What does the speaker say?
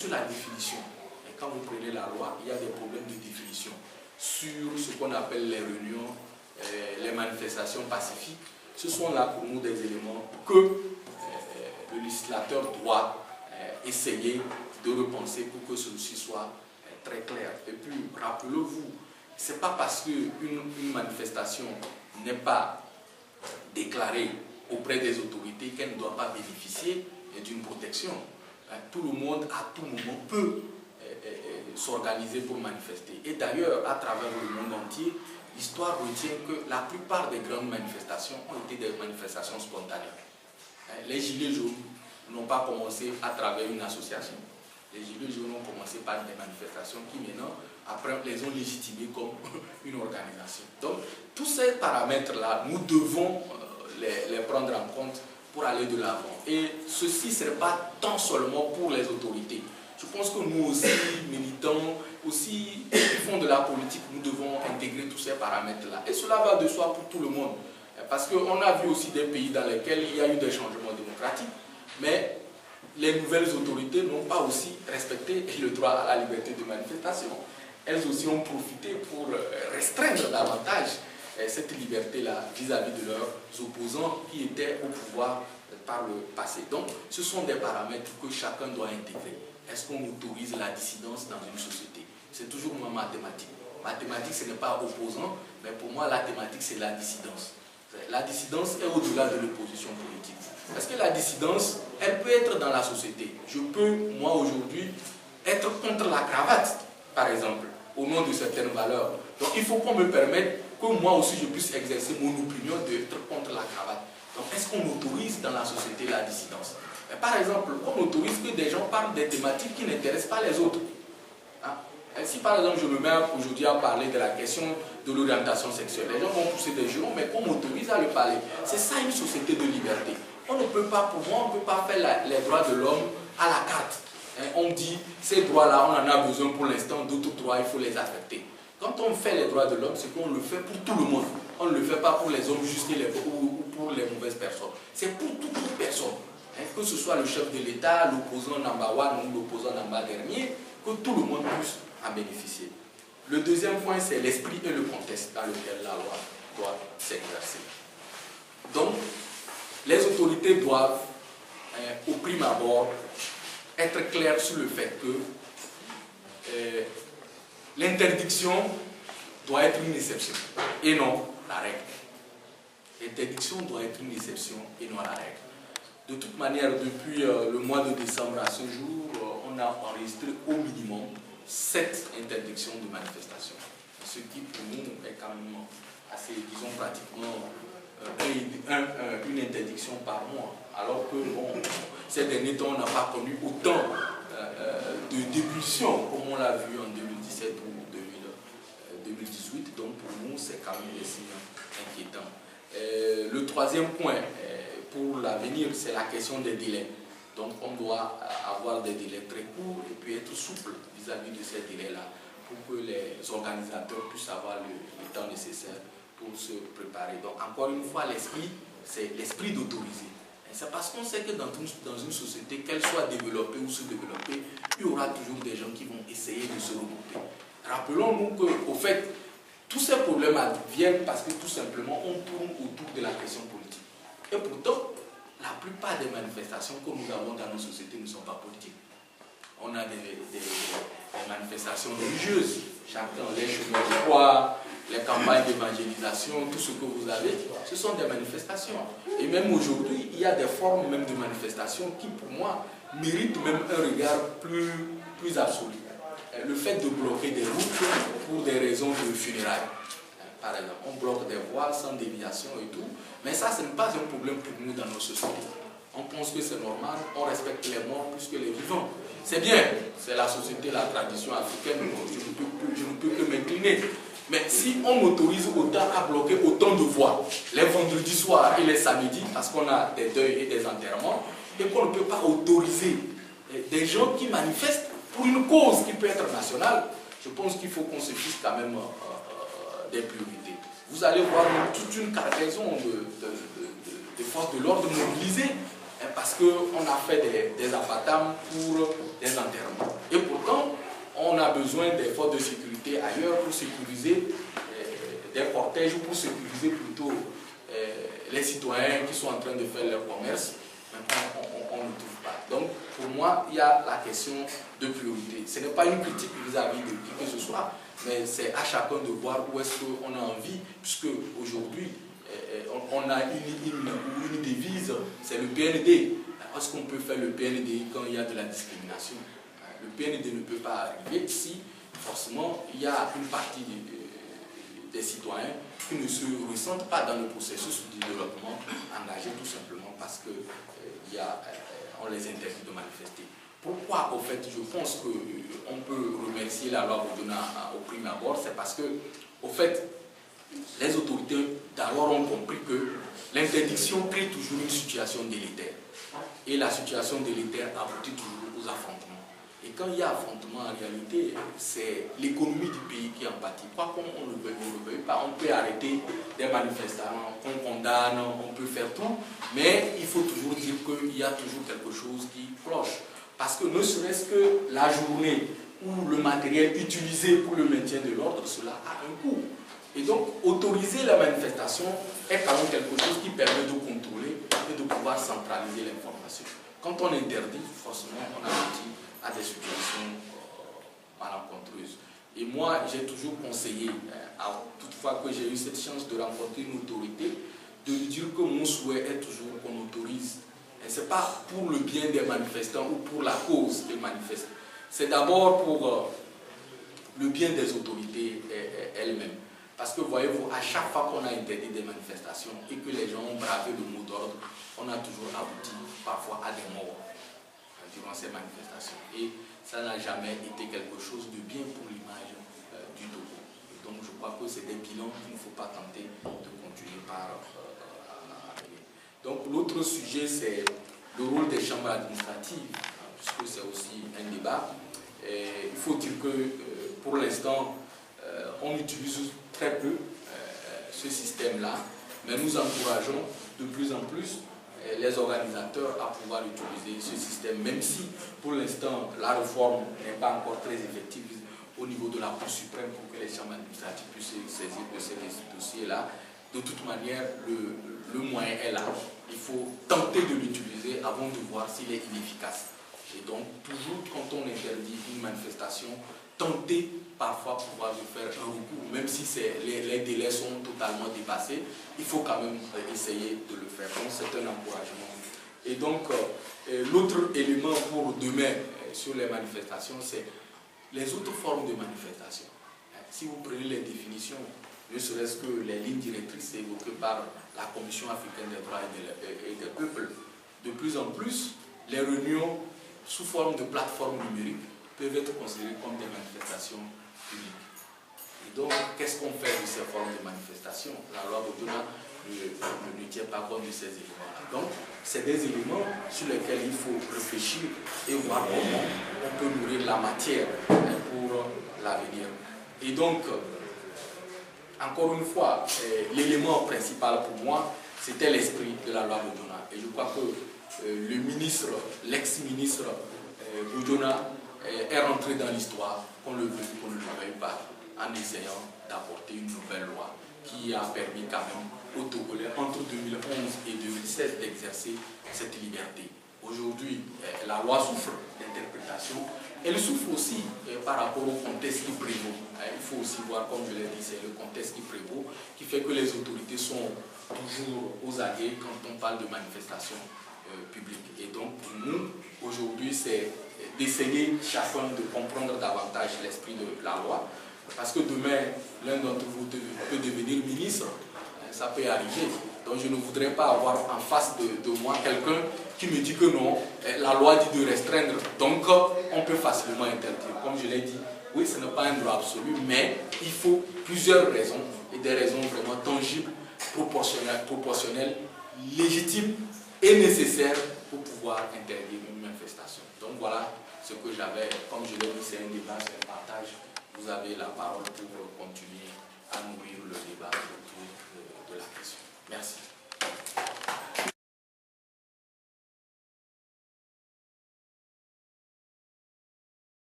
Sur la définition, et quand vous prenez la loi, il y a des problèmes de définition sur ce qu'on appelle les réunions, les manifestations pacifiques. Ce sont là pour nous des éléments que le législateur doit essayer de repenser pour que ceci soit très clair. Et puis, rappelez-vous, ce n'est pas parce qu'une manifestation n'est pas déclarée auprès des autorités qu'elle ne doit pas bénéficier d'une protection. Tout le monde, à tout moment, peut s'organiser pour manifester. Et d'ailleurs, à travers le monde entier, l'histoire retient que la plupart des grandes manifestations ont été des manifestations spontanées. Les Gilets jaunes n'ont pas commencé à travers une association. Les Gilets jaunes ont commencé par des manifestations qui maintenant, après, les ont légitimées comme une organisation. Donc, tous ces paramètres-là, nous devons les prendre en compte pour aller de l'avant. Et ceci ne serait pas tant seulement pour les autorités. Je pense que nous aussi, militants, aussi, qui font de la politique, nous devons intégrer tous ces paramètres-là. Et cela va de soi pour tout le monde. Parce qu'on a vu aussi des pays dans lesquels il y a eu des changements démocratiques, mais les nouvelles autorités n'ont pas aussi respecté le droit à la liberté de manifestation. Elles aussi ont profité pour restreindre davantage cette liberté-là vis-à-vis de leurs opposants qui étaient au pouvoir par le passé. Donc, ce sont des paramètres que chacun doit intégrer. Est-ce qu'on autorise la dissidence dans une société? C'est toujours ma mathématique. Mathématique, ce n'est pas opposant, mais pour moi, la thématique, c'est la dissidence. La dissidence est au-delà de l'opposition politique. Parce que la dissidence, elle peut être dans la société. Je peux, moi, aujourd'hui, être contre la cravate, par exemple, au nom de certaines valeurs. Donc, il faut qu'on me permette que moi aussi, je puisse exercer mon opinion d'être contre la cravate. Donc, est-ce qu'on autorise dans la société la dissidence? Par exemple, on autorise que des gens parlent des thématiques qui n'intéressent pas les autres. Hein? Si par exemple je me mets aujourd'hui à parler de la question de l'orientation sexuelle, les gens vont pousser des jurons, mais on m'autorise à le parler. C'est ça une société de liberté. On ne peut pas, pour moi, on ne peut pas faire les droits de l'homme à la carte. On dit, ces droits-là, on en a besoin pour l'instant, d'autres droits, il faut les affecter. Quand on fait les droits de l'homme, c'est qu'on le fait pour tout le monde. On ne le fait pas pour les hommes justes ou pour les mauvaises personnes. C'est pour toute personne. Que ce soit le chef de l'État, l'opposant number one ou l'opposant number dernier, que tout le monde puisse en bénéficier. Le deuxième point, c'est l'esprit et le contexte dans lequel la loi doit s'exercer. Donc, les autorités doivent, au prime abord, être claires sur le fait que l'interdiction doit être une exception et non la règle. L'interdiction doit être une exception et non la règle. De toute manière, depuis le mois de décembre à ce jour, on a enregistré au minimum 7 interdictions de manifestation. Ce qui pour nous est quand même assez, disons pratiquement une interdiction par mois. Alors que bon, ces derniers temps, on n'a pas connu autant de débullition comme on l'a vu en 2017 ou 2018. Donc pour nous, c'est quand même des signes inquiétants. Le troisième point, pour l'avenir, c'est la question des délais. Donc on doit avoir des délais très courts et puis être souple vis-à-vis de ces délais-là pour que les organisateurs puissent avoir le temps nécessaire pour se préparer. Donc encore une fois, l'esprit, c'est l'esprit d'autoriser. C'est parce qu'on sait que dans une société, qu'elle soit développée ou sous-développée, il y aura toujours des gens qui vont essayer de se regrouper. Rappelons-nous qu'au fait, tous ces problèmes viennent parce que tout simplement on tourne autour de la question politique. Et pourtant, la plupart des manifestations que nous avons dans nos sociétés ne sont pas politiques. On a des manifestations religieuses, chacun les chemins de croix, les campagnes d'évangélisation, tout ce que vous avez, ce sont des manifestations. Et même aujourd'hui, il y a des formes même de manifestations qui, pour moi, méritent même un regard plus absolu. Le fait de bloquer des routes pour des raisons de funérailles. Par exemple, on bloque des voies sans déviation et tout, mais ça, ce n'est pas un problème pour nous dans nos sociétés. On pense que c'est normal, on respecte les morts plus que les vivants. C'est bien, c'est la société, la tradition africaine, je ne peux que m'incliner. Mais si on autorise autant à bloquer autant de voies, les vendredis soirs et les samedis, parce qu'on a des deuils et des enterrements, et qu'on ne peut pas autoriser des gens qui manifestent pour une cause qui peut être nationale, je pense qu'il faut qu'on se fixe quand même des priorités. Vous allez voir toute une cargaison de forces de l'ordre mobilisées parce qu'on a fait des abattements pour des enterrements. a besoin des forces de sécurité ailleurs pour sécuriser des cortèges ou pour sécuriser plutôt les citoyens qui sont en train de faire leur commerce. Maintenant, on ne trouve pas. Donc, pour moi, il y a la question de priorité. Ce n'est pas une critique vis-à-vis de qui que ce soit, mais c'est à chacun de voir où est-ce qu'on a envie, puisque aujourd'hui, on a une devise, c'est le PND. Est-ce qu'on peut faire le PND quand il y a de la discrimination? Le PND ne peut pas arriver si, forcément, il y a une partie des citoyens qui ne se ressentent pas dans le processus du développement engagé tout simplement parce que on les interdit de manifester. Pourquoi, au fait, je pense qu'on peut remercier la loi Boudjouna au prime abord, c'est parce que, au fait, les autorités d'alors ont compris que l'interdiction crée toujours une situation délétère. Et la situation délétère aboutit toujours aux affrontements. Et quand il y a affrontement, en réalité, c'est l'économie du pays qui en pâtit. Quoi qu'on ne le veuille pas, on peut arrêter des manifestants, on condamne, on peut faire tout, mais il faut toujours dire qu'il y a toujours quelque chose qui cloche. Parce que ne serait-ce que la journée ou le matériel utilisé pour le maintien de l'ordre, cela a un coût. Et donc, autoriser la manifestation est quand même quelque chose qui permet de contrôler et de pouvoir centraliser l'information. Quand on interdit, forcément, on aboutit à des situations malencontreuses. Et moi, j'ai toujours conseillé, toutefois que j'ai eu cette chance de rencontrer une autorité, de lui dire que mon souhait est toujours qu'on autorise. Et ce n'est pas pour le bien des manifestants ou pour la cause qu'ils manifestent. C'est d'abord pour le bien des autorités elles-mêmes. Parce que voyez-vous, à chaque fois qu'on a interdit des manifestations et que les gens ont bravé le mot d'ordre, on a toujours abouti parfois à des morts durant ces manifestations. Et ça n'a jamais été quelque chose de bien pour l'image du Togo. Et donc je crois que c'est des bilans qu'il ne faut pas tenter de continuer par amener. Donc l'autre sujet, c'est le rôle des chambres administratives, puisque c'est aussi un débat. Et il faut dire que pour l'instant, on utilise très peu ce système-là, mais nous encourageons de plus en plus les organisateurs à pouvoir utiliser ce système, même si pour l'instant la réforme n'est pas encore très effective au niveau de la Cour suprême pour que les chambres administratives puissent se saisir de ces dossiers-là. De toute manière, le moyen est là. Il faut tenter de l'utiliser avant de voir s'il est inefficace. Et donc, toujours quand on interdit une manifestation, tenter parfois pouvoir faire un recours, même si les délais sont totalement dépassés, il faut quand même essayer de le faire. Donc c'est un encouragement. Et donc l'autre élément pour demain sur les manifestations, c'est les autres formes de manifestation. Si vous prenez les définitions, ne serait-ce que les lignes directrices évoquées par la Commission africaine des droits et des peuples, de plus en plus, les réunions sous forme de plateformes numériques peuvent être considérées comme des manifestations publiques. Et donc, qu'est-ce qu'on fait de ces formes de manifestation? La loi Boudjouna ne tient pas compte de ces éléments-là. Donc, c'est des éléments sur lesquels il faut réfléchir et voir comment on peut nourrir la matière pour l'avenir. Et donc, encore une fois, l'élément principal pour moi, c'était l'esprit de la loi Boudjouna. Et je crois que le ministre, l'ex-ministre Boudjouna est rentré dans l'histoire, qu'on le veuille ou qu'on ne le veuille pas, en essayant d'apporter une nouvelle loi qui a permis quand même aux Togolais, entre 2011 et 2016, d'exercer cette liberté. Aujourd'hui, la loi souffre d'interprétation. Elle souffre aussi par rapport au contexte qui prévaut. Il faut aussi voir, comme je l'ai dit, c'est le contexte qui prévaut, qui fait que les autorités sont toujours aux aguets quand on parle de manifestations publiques. Et donc, pour nous, aujourd'hui, c'est d'essayer chacun de comprendre davantage l'esprit de la loi. Parce que demain, l'un d'entre vous peut devenir ministre, ça peut arriver. Donc je ne voudrais pas avoir en face de moi quelqu'un qui me dit que non, la loi dit de restreindre, donc on peut facilement interdire. Comme je l'ai dit, oui, ce n'est pas un droit absolu, mais il faut plusieurs raisons, et des raisons vraiment tangibles, proportionnelles, légitimes et nécessaires pour pouvoir interdire une manifestation. Donc voilà ce que j'avais, comme je l'ai dit, c'est un débat, c'est un partage. Vous avez la parole pour continuer à nourrir le débat autour de la question. Merci.